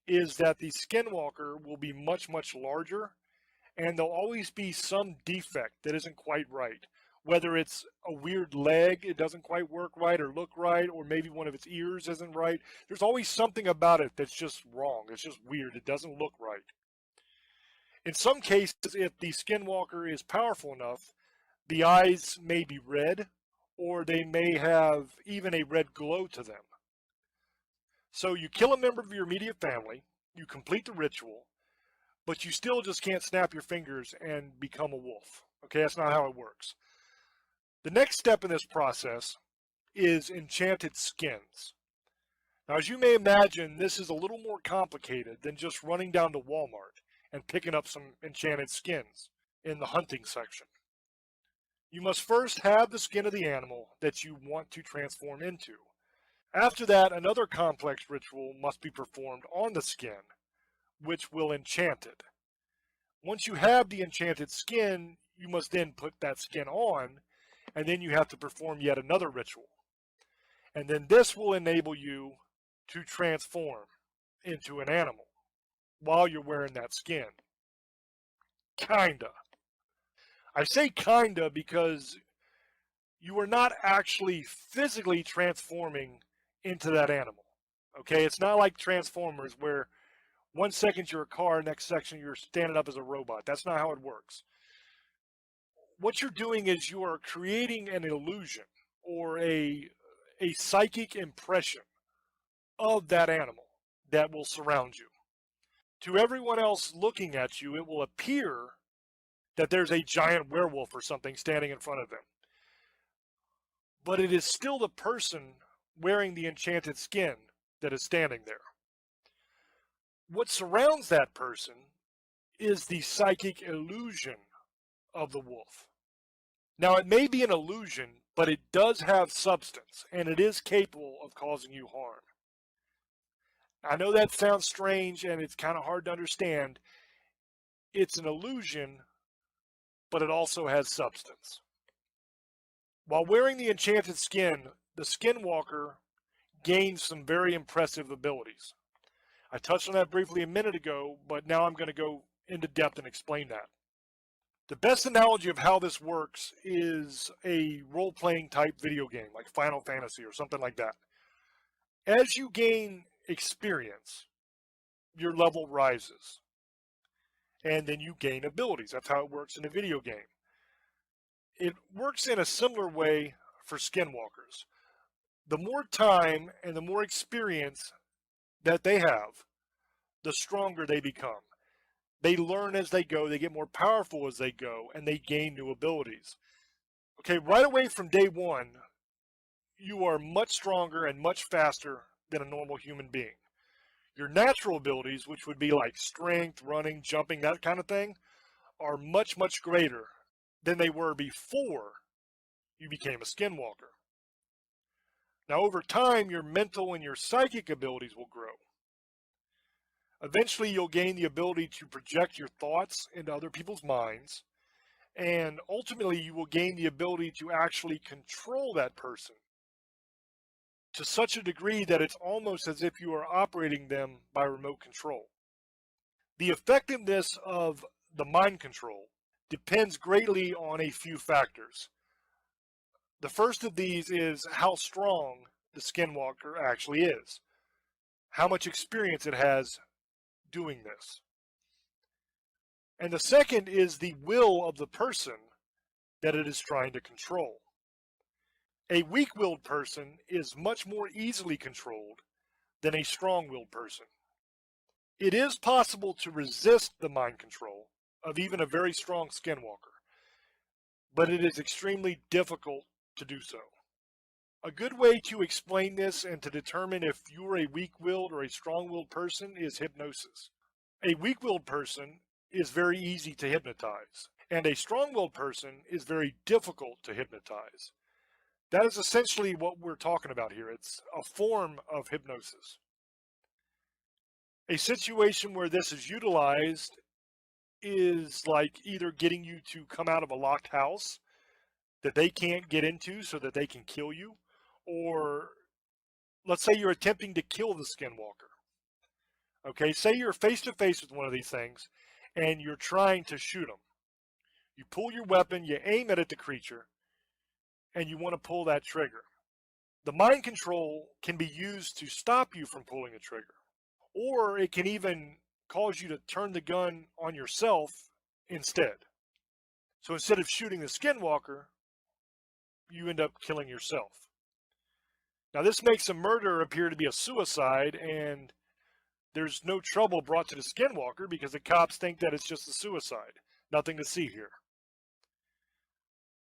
is that the skinwalker will be much, much larger, and there'll always be some defect that isn't quite right. Whether it's a weird leg, it doesn't quite work right or look right, or maybe one of its ears isn't right. There's always something about it that's just wrong. It's just weird. It doesn't look right. In some cases, if the skinwalker is powerful enough, the eyes may be red, or they may have even a red glow to them. So you kill a member of your immediate family, you complete the ritual, but you still just can't snap your fingers and become a wolf. Okay, that's not how it works. The next step in this process is enchanted skins. Now, as you may imagine, this is a little more complicated than just running down to Walmart and picking up some enchanted skins in the hunting section. You must first have the skin of the animal that you want to transform into. After that, another complex ritual must be performed on the skin, which will enchant it. Once you have the enchanted skin, you must then put that skin on, and then you have to perform yet another ritual. And then this will enable you to transform into an animal while you're wearing that skin. Kinda. I say kinda because you are not actually physically transforming into that animal. Okay, it's not like Transformers where 1 second you're a car, next section you're standing up as a robot. That's not how it works. What you're doing is you are creating an illusion or a psychic impression of that animal that will surround you. To everyone else looking at you, it will appear that there's a giant werewolf or something standing in front of them. But it is still the person wearing the enchanted skin that is standing there. What surrounds that person is the psychic illusion of the wolf. Now, it may be an illusion, but it does have substance, and it is capable of causing you harm. I know that sounds strange, and it's kind of hard to understand. It's an illusion, but it also has substance. While wearing the enchanted skin, the skinwalker gains some very impressive abilities. I touched on that briefly a minute ago, but now I'm going to go into depth and explain that. The best analogy of how this works is a role-playing type video game, like Final Fantasy or something like that. As you gain experience, your level rises. And then you gain abilities. That's how it works in a video game. It works in a similar way for skinwalkers. The more time and the more experience that they have, the stronger they become. They learn as they go, they get more powerful as they go, and they gain new abilities. Okay, right away from day one, you are much stronger and much faster than a normal human being. Your natural abilities, which would be like strength, running, jumping, that kind of thing, are much, much greater than they were before you became a skinwalker. Now, over time, your mental and your psychic abilities will grow. Eventually, you'll gain the ability to project your thoughts into other people's minds, and ultimately, you will gain the ability to actually control that person to such a degree that it's almost as if you are operating them by remote control. The effectiveness of the mind control depends greatly on a few factors. The first of these is how strong the skinwalker actually is, how much experience it has doing this. And the second is the will of the person that it is trying to control. A weak-willed person is much more easily controlled than a strong-willed person. It is possible to resist the mind control of even a very strong skinwalker, but it is extremely difficult to do so. A good way to explain this and to determine if you're a weak-willed or a strong-willed person is hypnosis. A weak-willed person is very easy to hypnotize, and a strong-willed person is very difficult to hypnotize. That is essentially what we're talking about here. It's a form of hypnosis. A situation where this is utilized is like either getting you to come out of a locked house that they can't get into so that they can kill you, or let's say you're attempting to kill the skinwalker. Okay, say you're face to face with one of these things and you're trying to shoot them. You pull your weapon, you aim it at the creature, and you want to pull that trigger. The mind control can be used to stop you from pulling the trigger, or it can even cause you to turn the gun on yourself instead. So instead of shooting the skinwalker, you end up killing yourself. Now, this makes a murder appear to be a suicide, and there's no trouble brought to the skinwalker because the cops think that it's just a suicide. Nothing to see here.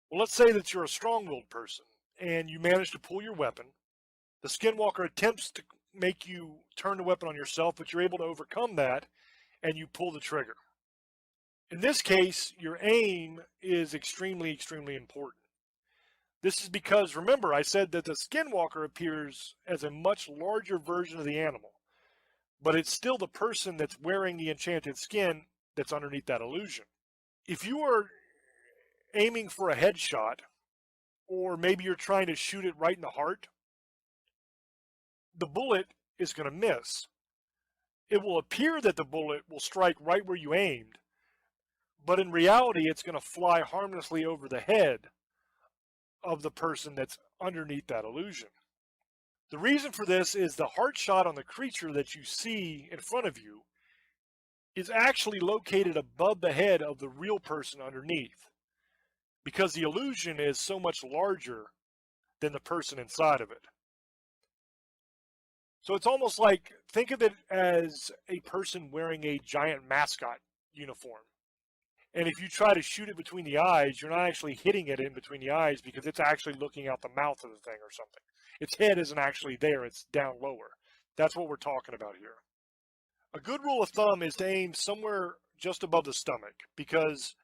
Well, let's say that you're a strong-willed person and you manage to pull your weapon. The skinwalker attempts to make you turn the weapon on yourself, but you're able to overcome that and you pull the trigger. In this case, your aim is extremely, extremely important. This is because, remember, I said that the skinwalker appears as a much larger version of the animal, but it's still the person that's wearing the enchanted skin that's underneath that illusion. If you are aiming for a headshot, or maybe you're trying to shoot it right in the heart, the bullet is going to miss. It will appear that the bullet will strike right where you aimed, but in reality, it's going to fly harmlessly over the head of the person that's underneath that illusion. The reason for this is the heart shot on the creature that you see in front of you is actually located above the head of the real person underneath, because the illusion is so much larger than the person inside of it. So it's almost like, think of it as a person wearing a giant mascot uniform. And if you try to shoot it between the eyes, you're not actually hitting it in between the eyes because it's actually looking out the mouth of the thing or something. Its head isn't actually there, it's down lower. That's what we're talking about here. A good rule of thumb is to aim somewhere just above the stomach, because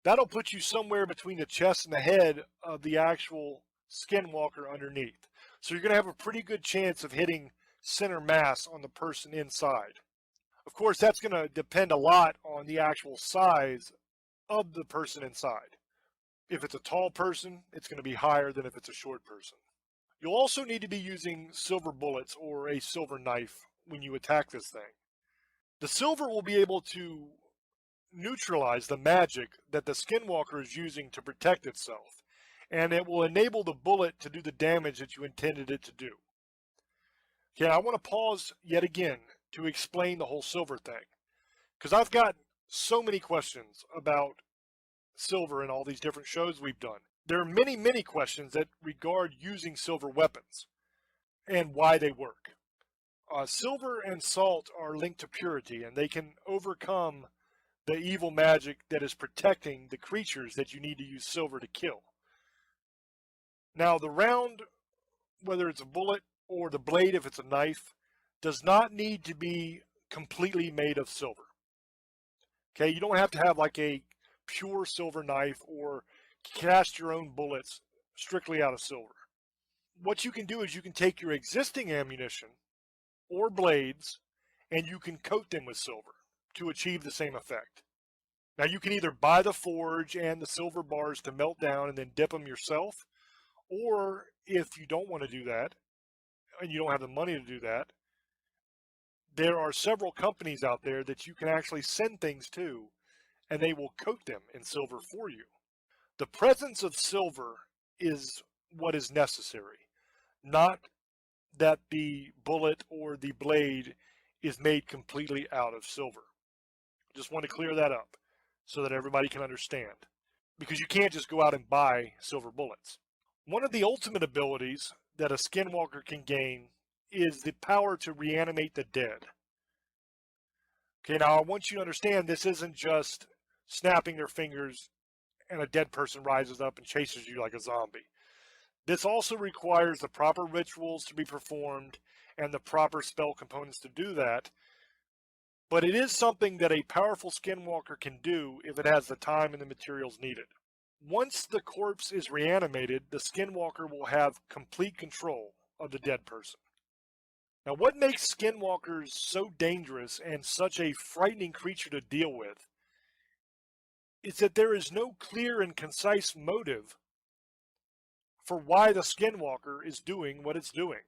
that'll put you somewhere between the chest and the head of the actual skinwalker underneath. So you're going to have a pretty good chance of hitting center mass on the person inside. Of course, that's going to depend a lot on the actual size of the person inside. If it's a tall person, it's going to be higher than if it's a short person. You'll also need to be using silver bullets or a silver knife when you attack this thing. The silver will be able to neutralize the magic that the skinwalker is using to protect itself, and it will enable the bullet to do the damage that you intended it to do. Okay, I want to pause yet again to explain the whole silver thing, because I've got so many questions about silver in all these different shows we've done. There are many, many questions that regard using silver weapons and why they work. Silver and salt are linked to purity, and they can overcome the evil magic that is protecting the creatures that you need to use silver to kill. Now, the round, whether it's a bullet or the blade if it's a knife, does not need to be completely made of silver. Okay, you don't have to have like a pure silver knife or cast your own bullets strictly out of silver. What you can do is you can take your existing ammunition or blades and you can coat them with silver to achieve the same effect. Now, you can either buy the forge and the silver bars to melt down and then dip them yourself, or if you don't want to do that and you don't have the money to do that, there are several companies out there that you can actually send things to, and they will coat them in silver for you. The presence of silver is what is necessary, not that the bullet or the blade is made completely out of silver. Just want to clear that up so that everybody can understand, because you can't just go out and buy silver bullets. One of the ultimate abilities that a skinwalker can gain is the power to reanimate the dead. Okay, now I want you to understand this isn't just snapping their fingers and a dead person rises up and chases you like a zombie. This also requires the proper rituals to be performed and the proper spell components to do that. But it is something that a powerful skinwalker can do if it has the time and the materials needed. Once the corpse is reanimated, the skinwalker will have complete control of the dead person. Now, what makes skinwalkers so dangerous and such a frightening creature to deal with is that there is no clear and concise motive for why the skinwalker is doing what it's doing.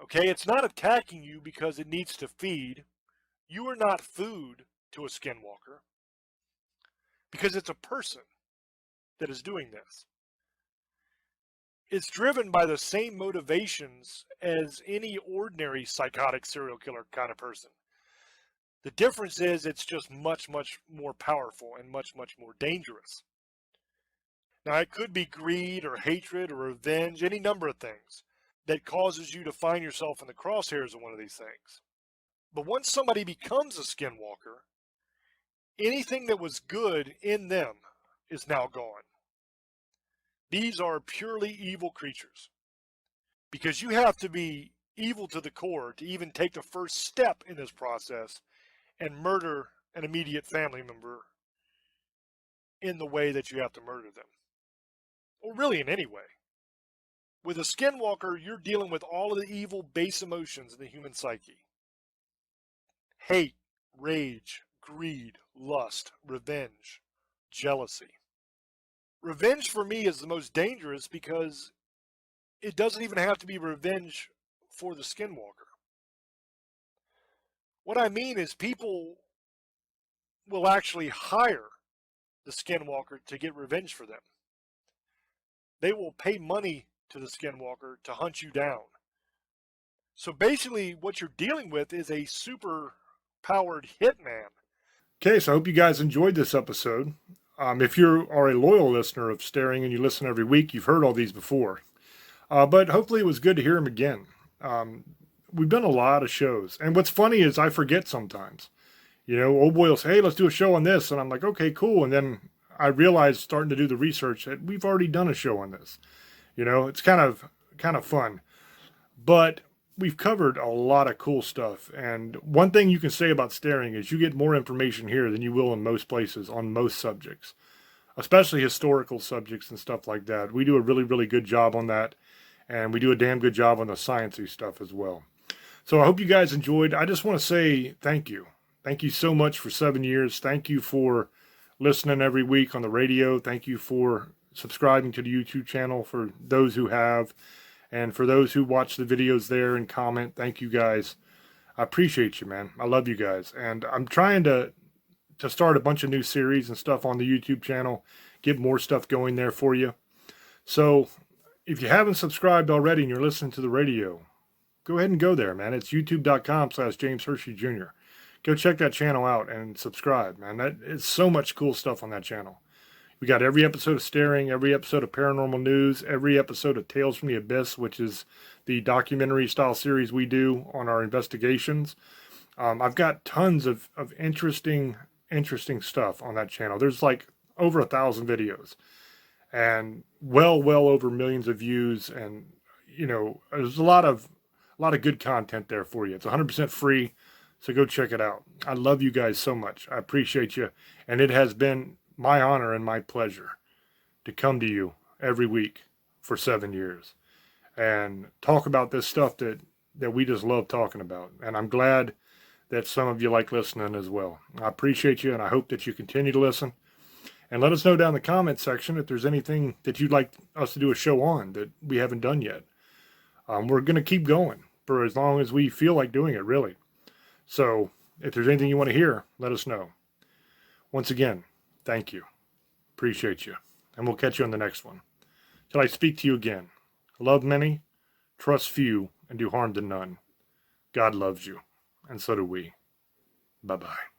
Okay, it's not attacking you because it needs to feed. You are not food to a skinwalker because it's a person that is doing this. It's driven by the same motivations as any ordinary psychotic serial killer kind of person. The difference is it's just much, much more powerful and much, much more dangerous. Now, it could be greed or hatred or revenge, any number of things that causes you to find yourself in the crosshairs of one of these things. But once somebody becomes a skinwalker, anything that was good in them is now gone. These are purely evil creatures. Because you have to be evil to the core to even take the first step in this process and murder an immediate family member in the way that you have to murder them. Or really in any way. With a skinwalker, you're dealing with all of the evil base emotions in the human psyche. Hate, rage, greed, lust, revenge, jealousy. Revenge for me is the most dangerous because it doesn't even have to be revenge for the skinwalker. What I mean is people will actually hire the skinwalker to get revenge for them. They will pay money to the skinwalker to hunt you down. So basically what you're dealing with is a super powered hitman. Okay, so I hope you guys enjoyed this episode. If you are a loyal listener of Staring and you listen every week, you've heard all these before. But hopefully it was good to hear them again. We've done a lot of shows. And what's funny is I forget sometimes. You know, old boy will say, hey, let's do a show on this. And I'm like, okay, cool. And then I realized starting to do the research that we've already done a show on this. You know, it's kind of fun. But we've covered a lot of cool stuff. And one thing you can say about Staring is you get more information here than you will in most places on most subjects, especially historical subjects and stuff like that. We do a really, really good job on that. And we do a damn good job on the sciencey stuff as well. So I hope you guys enjoyed. I just want to say thank you. Thank you so much for 7 years. Thank you for listening every week on the radio. Thank you for subscribing to the YouTube channel for those who have. And for those who watch the videos there and comment, thank you guys. I appreciate you, man. I love you guys. And I'm trying to start a bunch of new series and stuff on the YouTube channel. Get more stuff going there for you. So if you haven't subscribed already and you're listening to the radio, go ahead and go there, man. It's youtube.com/James Hershey Jr. Go check that channel out and subscribe, man. That is so much cool stuff on that channel. We got every episode of Staring, every episode of Paranormal News, every episode of Tales from the Abyss, which is the documentary style series we do on our investigations. I've got tons of interesting stuff on that channel. There's like over 1,000 videos and well over millions of views. And, you know, there's a lot of good content there for you. It's 100% free. So go check it out. I love you guys so much. I appreciate you. And it has been my honor and my pleasure to come to you every week for 7 years and talk about this stuff that we just love talking about. And I'm glad that some of you like listening as well. I appreciate you, and I hope that you continue to listen. And let us know down in the comment section if there's anything that you'd like us to do a show on that we haven't done yet. We're going to keep going for as long as we feel like doing it, really. So if there's anything you want to hear, let us know. Once again, thank you. Appreciate you. And we'll catch you on the next one. Till I speak to you again. Love many, trust few, and do harm to none. God loves you, and so do we. Bye-bye.